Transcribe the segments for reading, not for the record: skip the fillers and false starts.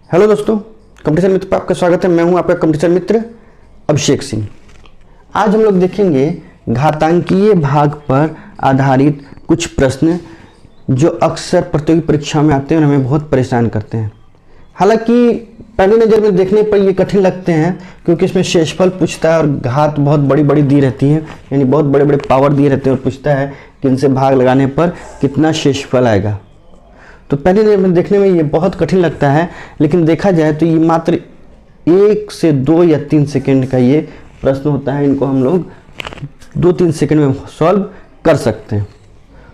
Hello दोस्तों, competition मित्र पर आपका स्वागत है। मैं हूं आपका कंपटीशन मित्र अभिषेक सिंह। आज हम लोग देखेंगे घातांकीय भाग पर आधारित कुछ प्रश्न जो अक्सर प्रतियोगी परीक्षा में आते हैं और हमें बहुत परेशान करते हैं। हालांकि पहली नज़र में देखने पर ये कठिन लगते हैं क्योंकि इसमें शेषफल पूछता है और घात बहुत बड़ी बड़ी दी रहती है, यानी बहुत बड़े बड़े पावर दिए रहते हैं और पूछता है कि इनसे भाग लगाने पर कितना शेषफल आएगा। तो पहले नज़र में देखने में ये बहुत कठिन लगता है, लेकिन देखा जाए तो ये मात्र 1 से 2 या 3 सेकंड का ये प्रश्न होता है। इनको हम लोग 2-3 सेकंड में सॉल्व कर सकते हैं।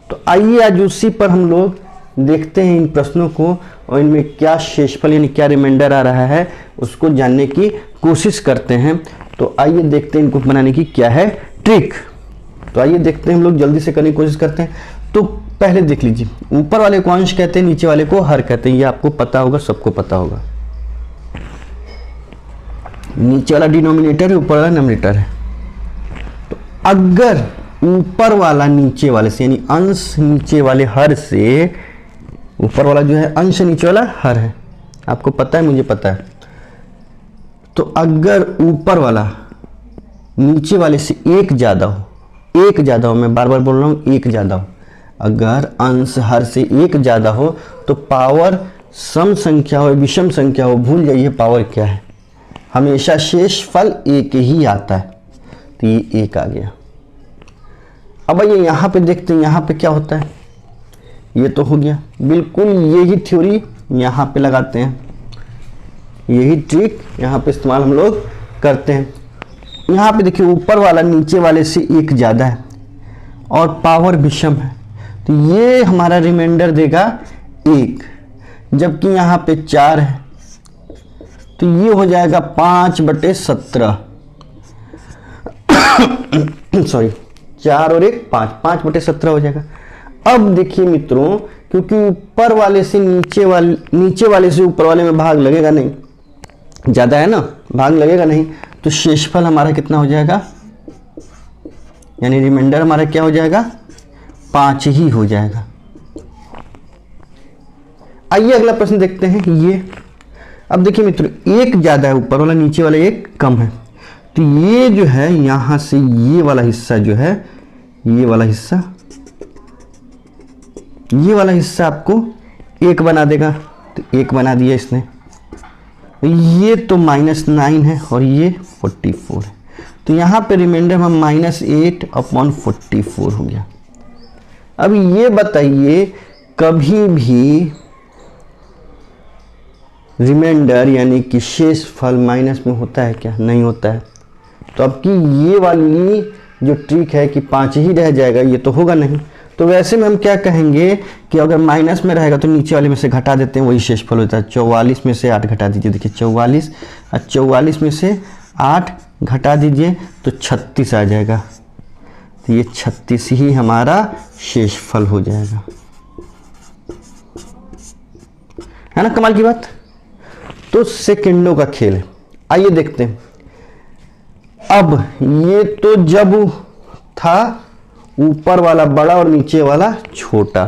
तो आइए आज उसी पर हम लोग देखते हैं इन प्रश्नों को और इनमें क्या शेषफल यानी क्या रिमाइंडर आ रहा है उसको जानने की कोशिश करते हैं। तो आइए देखते हैं इनको बनाने की क्या है ट्रिक। तो आइए देखते हैं, हम लोग जल्दी से करने की कोशिश करते हैं। तो पहले देख लीजिए, ऊपर वाले को अंश कहते हैं, नीचे वाले को हर कहते हैं। ये आपको पता होगा, सबको पता होगा। नीचे वाला डिनोमिनेटर है, ऊपर वाला न्यूमरेटर है। तो अगर ऊपर वाला नीचे वाले से यानी अंश नीचे वाले हर से, ऊपर वाला जो है अंश नीचे वाला हर है, आपको पता है, मुझे पता है। तो अगर ऊपर वाला नीचे वाले से एक ज्यादा हो, मैं बार बार बोल रहा हूं एक ज्यादा हो, अगर अंश हर से एक ज्यादा हो तो पावर सम संख्या हो विषम संख्या हो, भूल जाइए पावर क्या है, हमेशा शेषफल एक ही आता है। तो ये एक आ गया। अब ये यहाँ पे देखते हैं, यहाँ पे क्या होता है। ये तो हो गया, बिल्कुल यही थ्योरी यहाँ पे लगाते हैं, यही ट्रिक यहाँ पे इस्तेमाल हम लोग करते हैं। यहाँ पे देखिए ऊपर वाला नीचे वाले से एक ज़्यादा है और पावर विषम है, तो ये हमारा रिमाइंडर देगा 1, जबकि यहाँ पे 4 है, तो ये हो जाएगा 5/17 सॉरी 4 और 1 5/17 हो जाएगा। अब देखिए मित्रों, क्योंकि ऊपर वाले से नीचे वाले से ऊपर वाले में भाग लगेगा नहीं, ज़्यादा है ना, भाग लगेगा नहीं, तो शेषफल हमारा कितना हो जाएगा, यानी रिमाइंडर हमारा क्या हो जाएगा, 5 ही हो जाएगा। आइए अगला प्रश्न देखते हैं। ये अब देखिए मित्रों, एक ज्यादा है ऊपर वाला, नीचे वाला एक कम है, तो ये जो है यहां से ये वाला हिस्सा जो है, ये वाला हिस्सा आपको 1 बना देगा। तो 1 बना दिया इसने। ये तो -9 है और ये 44 है, तो यहाँ पे रिमाइंडर हम -8/44 हो गया। अब ये बताइए, कभी भी रिमाइंडर यानी कि शेषफल माइनस में होता है क्या? नहीं होता है। तो अब की ये वाली जो ट्रिक है कि 5 ही रह जाएगा, ये तो होगा नहीं। तो वैसे में हम क्या कहेंगे कि अगर माइनस में रहेगा तो नीचे वाले में से घटा देते हैं, वही शेषफल होता है। 44 में से 8 घटा दीजिए, देखिए 44 और 44 में से 8 घटा दीजिए तो 36 आ जाएगा। तो ये 36 ही हमारा शेषफल हो जाएगा, है ना। कमाल की बात। तो सेकंडों का खेल है। आइए देखते हैं। अब ये तो जब था ऊपर वाला बड़ा और नीचे वाला छोटा।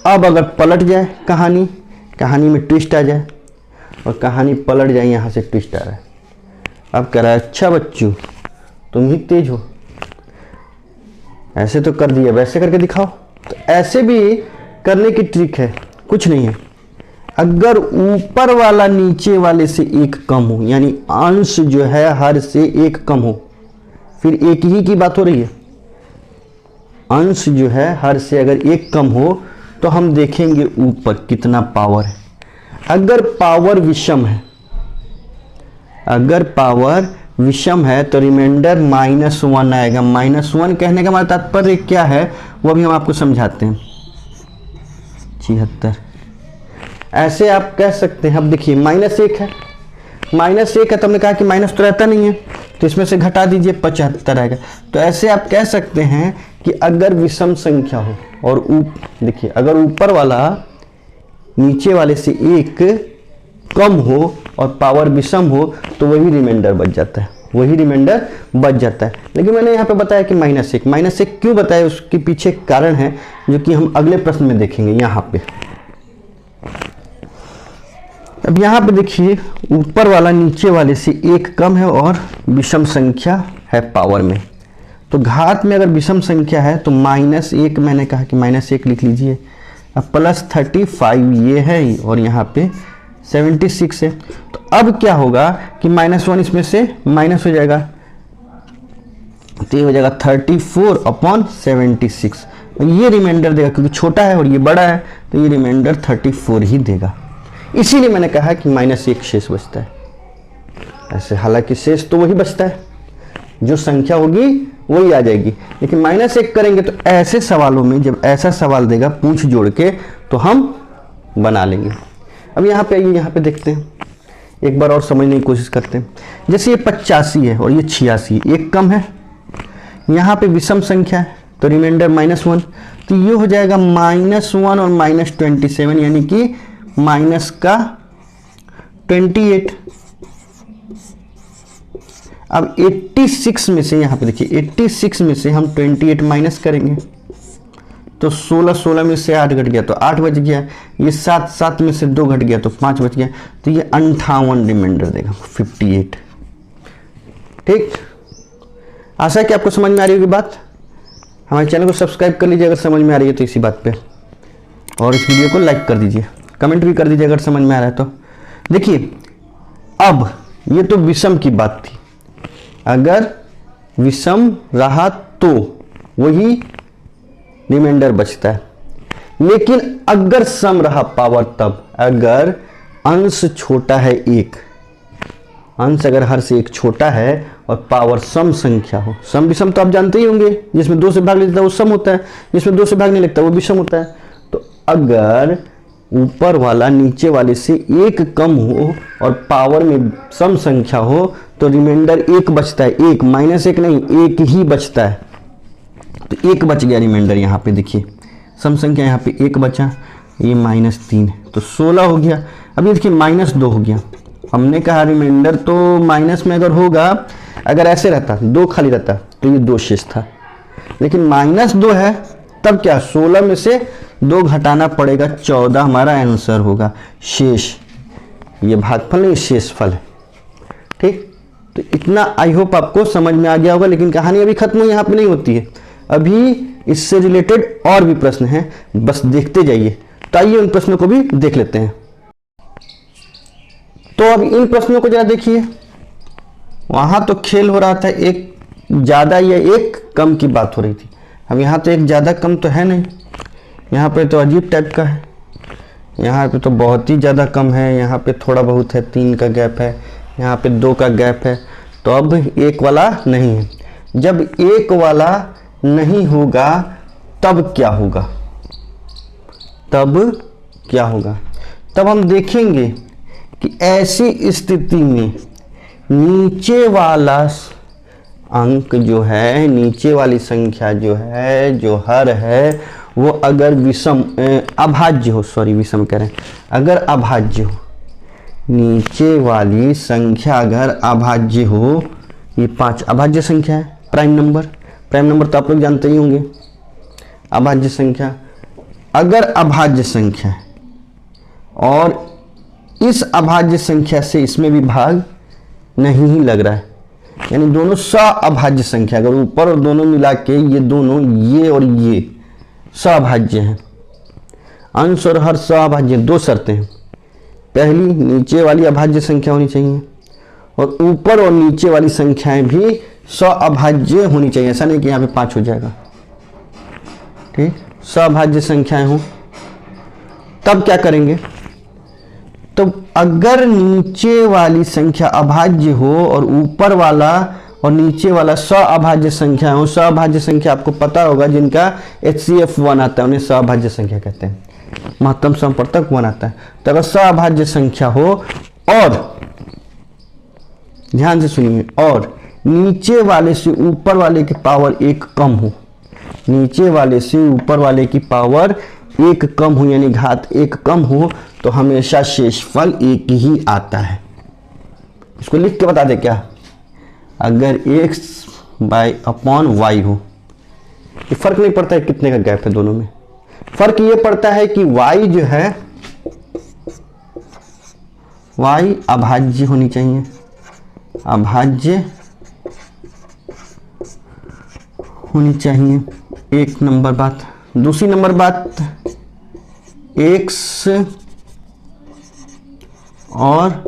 अब अगर पलट जाए कहानी में ट्विस्ट आ जाए और कहानी पलट जाए, यहां से ट्विस्ट आ रहा है। अब कह रहा है, अच्छा बच्चू तुम ही तेज हो, ऐसे तो कर दिया, वैसे करके दिखाओ। तो ऐसे भी करने की ट्रिक है, कुछ नहीं है। अगर ऊपर वाला नीचे वाले से 1 कम हो, यानी अंश जो है हर से 1 कम हो, फिर एक ही की बात हो रही है। अंश जो है हर से अगर 1 कम हो तो हम देखेंगे ऊपर कितना पावर है। अगर पावर विषम है, तो रिमाइंडर -1 आएगा। -1 कहने का हमारा तात्पर्य क्या है वो भी हम आपको समझाते हैं। 76 ऐसे आप कह सकते हैं। अब देखिए -1 है, तो हमने कहा कि माइनस तो रहता नहीं है, तो इसमें से घटा दीजिए 75 आएगा। तो ऐसे आप कह सकते हैं कि अगर विषम संख्या हो और देखिए अगर ऊपर वाला नीचे वाले से 1 कम हो और पावर विषम हो तो वही रिमाइंडर बच जाता है, लेकिन मैंने यहाँ पे बताया कि -1 क्यों बताया, उसके पीछे कारण है जो कि हम अगले प्रश्न में देखेंगे। यहाँ पे अब यहाँ पे देखिए ऊपर वाला नीचे वाले से एक कम है और विषम संख्या है पावर में। तो घात में अगर विषम संख्या है तो -1, मैंने कहा कि -1 लिख लीजिए। अब +35 ये है और यहाँ पे 76 है। तो अब क्या होगा कि -1 इसमें से माइनस हो जाएगा, तो ये हो जाएगा 34/76। ये रिमाइंडर देगा क्योंकि छोटा है और ये बड़ा है, तो ये रिमाइंडर 34 ही देगा। इसीलिए मैंने कहा कि -1 शेष बचता है। ऐसे हालांकि शेष तो वही बचता है, जो संख्या होगी वही आ जाएगी, लेकिन -1 करेंगे तो ऐसे सवालों में जब ऐसा सवाल देगा पूंछ जोड़ के तो हम बना लेंगे। अब यहाँ पे आइए, यहाँ पे देखते हैं, एक बार और समझने की कोशिश करते हैं। जैसे ये 85 है और ये 86, एक कम है, यहाँ पे विषम संख्या है तो रिमाइंडर -1, तो ये हो जाएगा -1 और -27, यानी कि माइनस का 28। अब 86 में से, यहाँ पे देखिए 86 में से हम 28 माइनस करेंगे तो 16 में से 8 घट गया तो 8 बच गया। ये 7 में से 2 घट गया तो 5 बच गया, तो ये 58 रिमाइंडर देगा 58। ठीक, आशा है कि आपको समझ में आ रही होगी बात। हमारे चैनल को सब्सक्राइब कर लीजिए अगर समझ में आ रही है तो इसी बात पे, और इस वीडियो को लाइक कर दीजिए, कमेंट भी कर दीजिए अगर समझ में आ रहा है तो। देखिए अब ये तो विषम की बात थी, अगर विषम रहा तो वही रिमाइंडर बचता है, लेकिन अगर सम रहा पावर तब, अगर अंश छोटा है 1, अंश अगर हर से 1 छोटा है और पावर सम संख्या हो, सम विषम तो आप जानते ही होंगे, जिसमें 2 से भाग लगता है वो सम होता है, जिसमें 2 से भाग नहीं लगता वो विषम होता है। तो अगर ऊपर वाला नीचे वाले से 1 कम हो और पावर में सम संख्या हो तो रिमाइंडर 1 बचता है, 1 -1 नहीं, 1 ही बचता है। तो 1 बच गया रिमाइंडर, यहाँ पे देखिए सम संख्या यहाँ पे 1 बचा, ये -3 तो 16 हो गया। अब ये देखिए -2 हो गया। हमने कहा रिमाइंडर तो माइनस में अगर होगा, अगर ऐसे रहता 2 खाली रहता तो ये 2 शेष था, लेकिन -2 है तब क्या 16 में से 2 घटाना पड़ेगा, 14 हमारा आंसर होगा शेष। ये भागफल नहीं शेषफल है। ठीक, तो इतना आई होप आपको समझ में आ गया होगा, लेकिन कहानी अभी खत्म यहाँ पे नहीं होती है, अभी इससे रिलेटेड और भी प्रश्न हैं, बस देखते जाइए। तो आइए उन प्रश्नों को भी देख लेते हैं। तो अब इन प्रश्नों को जरा देखिए, वहां तो खेल हो रहा था एक ज्यादा या एक कम की बात हो रही थी, अब यहाँ तो एक ज्यादा कम तो है नहीं, यहाँ पे तो अजीब टाइप का है, यहाँ पे तो बहुत ही ज़्यादा कम है, यहाँ पे थोड़ा बहुत है, 3 का गैप है, यहाँ पे 2 का गैप है। तो अब 1 वाला नहीं है। जब 1 वाला नहीं होगा तब क्या होगा, तब क्या होगा, तब हम देखेंगे कि ऐसी स्थिति में नीचे वाला अंक जो है, नीचे वाली संख्या जो है, जो हर है, वो अगर विषम अभाज्य हो, सॉरी विषम कह रहे हैं, अगर अभाज्य हो, नीचे वाली संख्या अगर अभाज्य हो, ये 5 अभाज्य संख्या है, प्राइम नंबर तो आप लोग जानते ही होंगे। अभाज्य संख्या, अगर अभाज्य संख्या है और इस अभाज्य संख्या से इसमें भी भाग नहीं ही लग रहा है, यानी दोनों सअभाज्य संख्या, अगर ऊपर और दोनों मिला के ये दोनों, ये और ये सअभाज्य हैं, अंश और हर सअभाज्य, 2 शर्तें हैं। पहली, नीचे वाली अभाज्य संख्या होनी चाहिए और ऊपर और नीचे वाली संख्याएं भी सअभाज्य होनी चाहिए, ऐसा नहीं कि यहाँ पे 5 हो जाएगा। ठीक, सअभाज्य संख्याएं हो तब क्या करेंगे, तो अगर नीचे वाली संख्या अभाज्य हो और ऊपर वाला और नीचे वाला सअभाज्य संख्या हो, सअभाज्य संख्या आपको पता होगा जिनका HCF 1 आता है उन्हें सअभाज्य संख्या कहते हैं, महत्तम समवर्तक 1 आता है। तो अगर सअभाज्य संख्या हो और ध्यान से सुनिए, और नीचे वाले से ऊपर वाले की पावर 1 कम हो, नीचे वाले से ऊपर वाले की पावर 1 कम हो, यानी घात 1 कम हो, तो हमेशा शेषफल 1 ही आता है। इसको लिख के बता दे क्या, अगर x/y हो, ये फर्क नहीं पड़ता है कितने का गैप है दोनों में, फर्क ये पड़ता है कि y जो है y अभाज्य होनी चाहिए, अभाज्य होनी चाहिए, एक नंबर बात। दूसरी नंबर बात, x और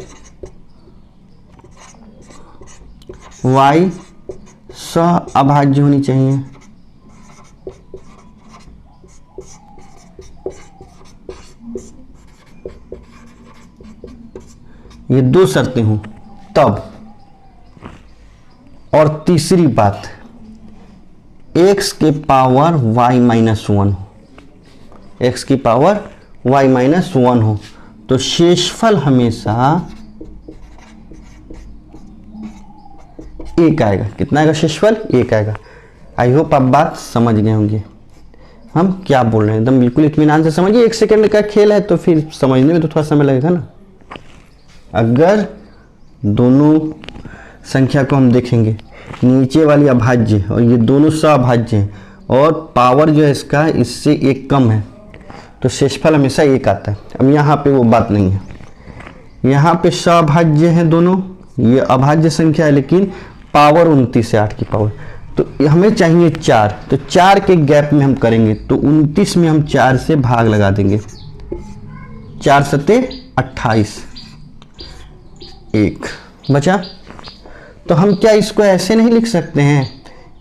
y सह अभाज्य होनी चाहिए। ये दो शर्तें हों तब। और तीसरी बात, x के पावर y माइनस 1 हो, x की पावर y माइनस 1 हो, तो शेषफल हमेशा एक आएगा। कितना आएगा शेषफल? एक आएगा। आई होप आप बात समझ गए होंगे हम क्या बोल रहे हैं, एकदम बिल्कुल इत्मीनान से समझिए। एक सेकंड का खेल है तो फिर समझने में तो थोड़ा समय लगेगा ना। अगर दोनों संख्या को हम देखेंगे, नीचे वाली अभाज्य और ये दोनों सअभाज्य हैं और पावर जो है इसका इससे एक कम है, तो शेषफल हमेशा एक आता है। अब यहाँ पे वो बात नहीं है, यहाँ पे सअभाज्य हैं दोनों, ये अभाज्य संख्या है लेकिन पावर 29 है 8 की पावर, तो हमें चाहिए 4, तो 4 के गैप में हम करेंगे, तो 29 में हम 4 से भाग लगा देंगे, 4 सत्ते 28, 1 बचा। तो हम क्या इसको ऐसे नहीं लिख सकते हैं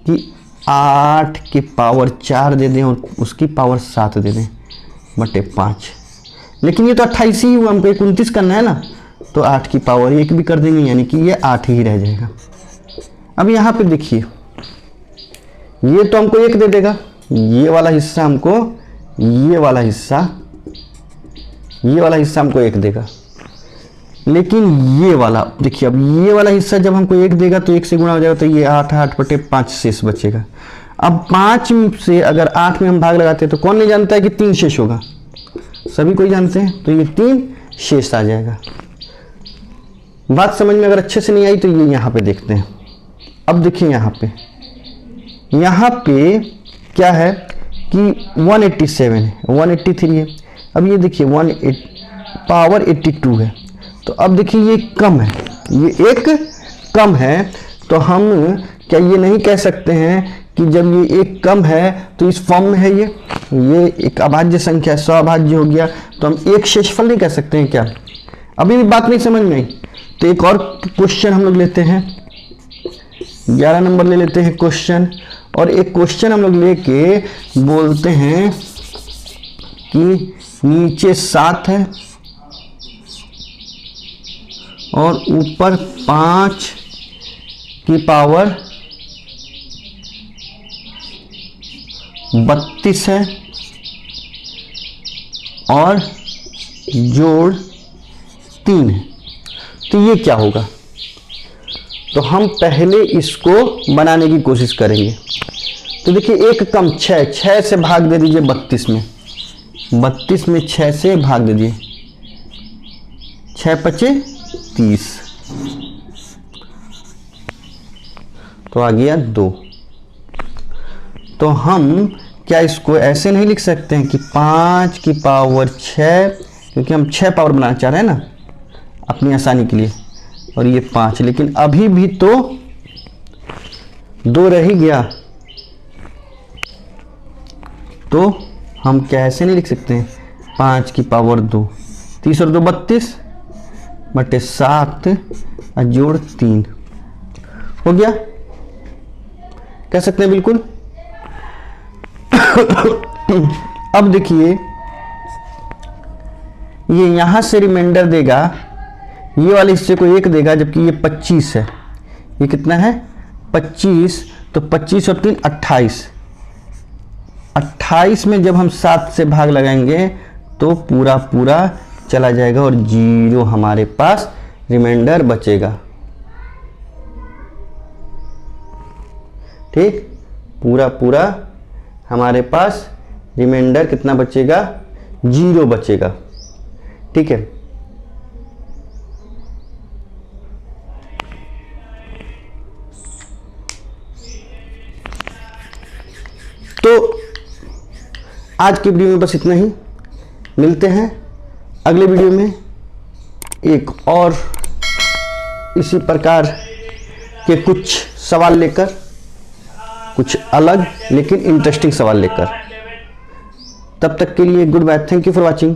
कि 8 की पावर 4 दे दें और उसकी पावर 7 दे दें बटे 5, लेकिन ये तो 28 ही हुआ, हमको 29 करना है ना, तो 8 की पावर 1 भी कर देंगे, यानी कि ये 8 ही रह जाएगा। अब यहाँ पे देखिए, ये तो हमको 1 दे देगा, ये वाला हिस्सा हमको, ये वाला हिस्सा हमको 1 देगा, लेकिन ये वाला देखिए, अब ये वाला हिस्सा जब हमको 1 देगा तो 1 से गुणा हो जाएगा, तो ये 8 बटे 5 शेष बचेगा। अब 5 से अगर 8 में हम भाग लगाते हैं तो कौन नहीं जानता है कि 3 शेष होगा? सभी कोई जानते हैं, तो ये 3 शेष आ जाएगा। बात समझ में अगर अच्छे से नहीं आई तो ये यहाँ पे देखते हैं। अब देखिए यहाँ पे क्या है कि 187 है, 183 है। अब ये देखिए पावर 82 है, तो अब देखिए ये कम है, ये एक कम है, तो हम क्या ये नहीं कह सकते हैं कि जब ये एक कम है तो इस फॉर्म में है, ये एक अभाज्य संख्या सअभाज्य हो गया, तो हम एक शेषफल नहीं कह सकते हैं क्या? अभी भी बात नहीं समझ में आई, तो एक और क्वेश्चन हम लोग लेते हैं, 11 नंबर ले लेते हैं क्वेश्चन। और एक क्वेश्चन हम लोग लेके बोलते हैं कि नीचे 7 है और ऊपर 5 की पावर 32 है और जोड़ 3 है, तो ये क्या होगा? तो हम पहले इसको बनाने की कोशिश करेंगे। तो देखिए एक कम 6 से भाग दे दीजिए 32 में, 32 में 6 से भाग दे दीजिए, 6 पचे 30, तो आ गया 2। तो हम क्या इसको ऐसे नहीं लिख सकते हैं कि 5 की पावर 6, क्योंकि हम 6 पावर बनाना चाह रहे हैं ना अपनी आसानी के लिए, और ये 5, लेकिन अभी भी तो 2 रह ही गया, तो हम कैसे नहीं लिख सकते हैं 5 की पावर 2, 30 और 2 32 बटे 7 और जोड़ 3 हो गया, कह सकते हैं बिल्कुल। अब देखिए ये यहां से रिमाइंडर देगा, ये वाले हिस्से को 1 देगा, जबकि ये 25 है, ये कितना है 25, तो 25 और 3 28, 28 में जब हम 7 से भाग लगाएंगे तो पूरा पूरा चला जाएगा और 0 हमारे पास रिमाइंडर बचेगा। ठीक, पूरा पूरा हमारे पास रिमाइंडर कितना बचेगा? 0 बचेगा। ठीक है, तो आज की वीडियो में बस इतना ही। मिलते हैं अगले वीडियो में एक और इसी प्रकार के कुछ सवाल लेकर, कुछ अलग लेकिन इंटरेस्टिंग सवाल लेकर। तब तक के लिए goodbye, thank you for watching.